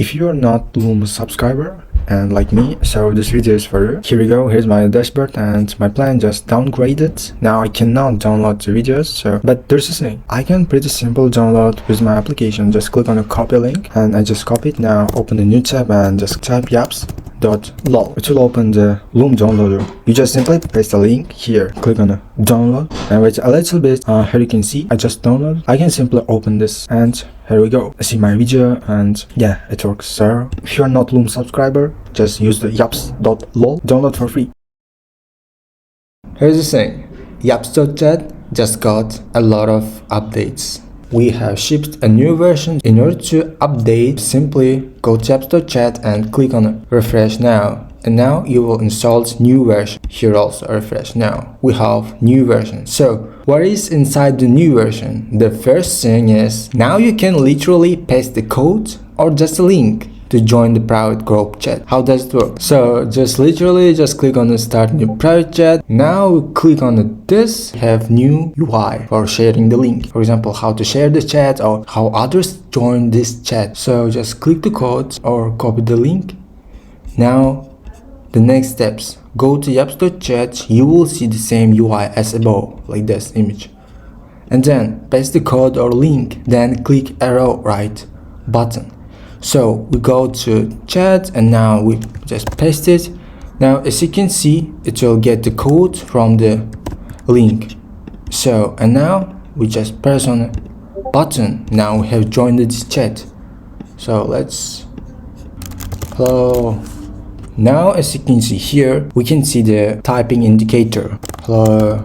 If you're not Loom subscriber and like me, so this video is for you. Here we go, here's my dashboard and my plan just downgraded. Now I cannot download the videos, but there's this thing. I can pretty simple download with my application. Just click on the copy link and I just copy it. Now open a new tab and just type yaps.lol. It will open the Loom downloader. You just simply paste the link here, click on the download and wait a little bit. Here you can see I just downloaded. I can simply open this and here we go. I see my video and yeah, it works. So if you're not Loom subscriber, just use the yaps.lol, download for free. Here's the thing, yaps.chat just got a lot of updates. We have shipped a new version. In order to update, simply go to yaps.chat and click on refresh now. And now you will install new version. Here also refresh now. We have new version. So what is inside the new version? The first thing is now you can literally paste the code or just a link to join the private group chat. How does it work? So just literally just click on the start new private chat. Now click on this, have new UI for sharing the link. For example, how to share the chat or how others join this chat. So just click the code or copy the link. Now the next steps, go to yaps.chat. You will see the same UI as above, like this image. And then paste the code or link, then click arrow right button. So we go to chat and now we just paste it. Now as you can see, it will get the code from the link. So and now we just press on the button. Now we have joined this chat. So let's hello. Now as you can see here, we can see the typing indicator. Hello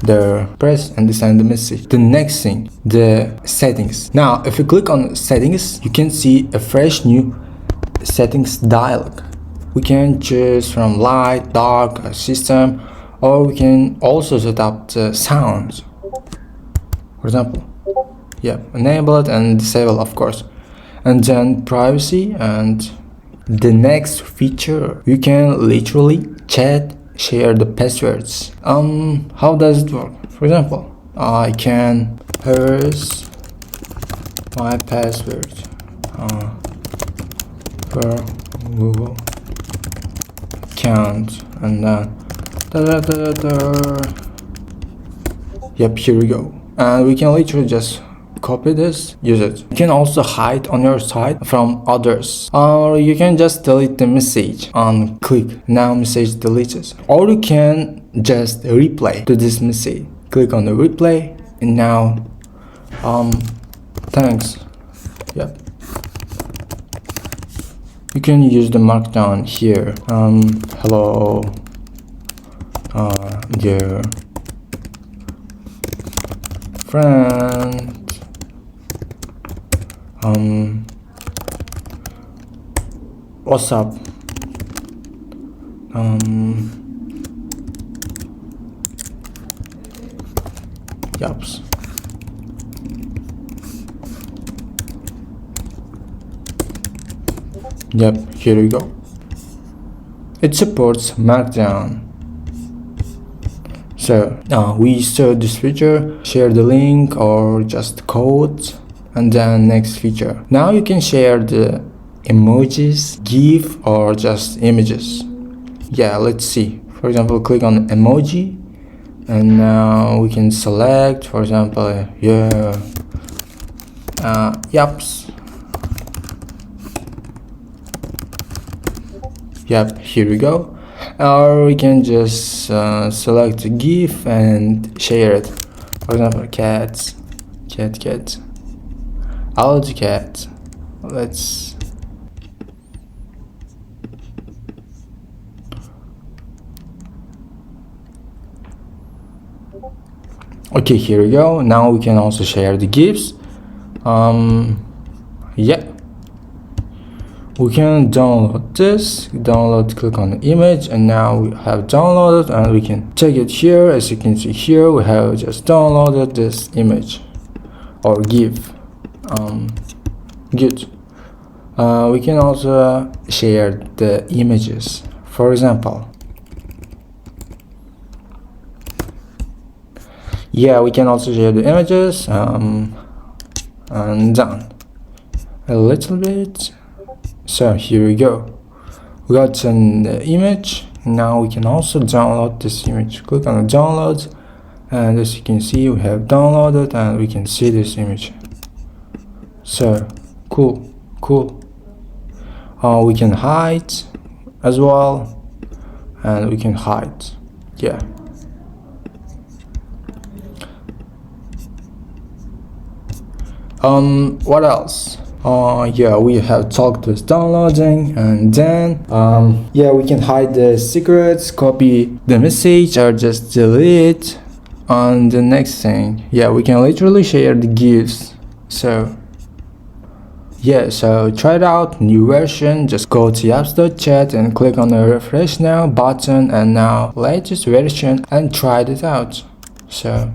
there. Press and send the message. The next thing, the settings. Now if you click on settings, you can see a fresh new settings dialog. We can choose from light, dark, system, or we can also set up the sounds. For example, yeah, enable it and disable of course. And then privacy. And the next feature, you can literally chat, share the passwords. How does it work? For example, I can here's my password for Google account and then yep, here we go. And we can literally just copy this, use it. You can also hide on your side from others, or you can just delete the message on click. Now message deleted. Or you can just replay to this message. Click on the replay and now thanks. Yep. You can use the markdown here. Hello dear friend. What's up? Yaps. Yep, here we go. It supports markdown. So we saw this feature, share the link or just code. And then next feature, now you can share the emojis, GIF or just images. Yeah, let's see. For example, click on emoji and now we can select, for example, yeah, yaps. Yep, here we go. Or we can just select a GIF and share it. For example, cats, cat. I'll do cat. Let's okay, here we go. Now we can also share the GIFs. Yeah, we can download this. Click on the image and now we have downloaded and we can check it here. As you can see here, we have just downloaded this image or GIF. Good. We can also share the images. For example, yeah, we can also share the images and done a little bit. So here we go. We got an image. Now we can also download this image. Click on the download, and as you can see, we have downloaded and we can see this image. So cool. We can hide as well, and we can hide. Yeah. What else? Yeah, we have talked with downloading, and then yeah, we can hide the secrets, copy the message, or just delete. On the next thing, yeah, we can literally share the GIFs. So yeah, so try it out, new version. Just go to yaps.chat and click on the refresh now button, and now latest version, and try it out. So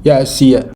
yeah, see ya.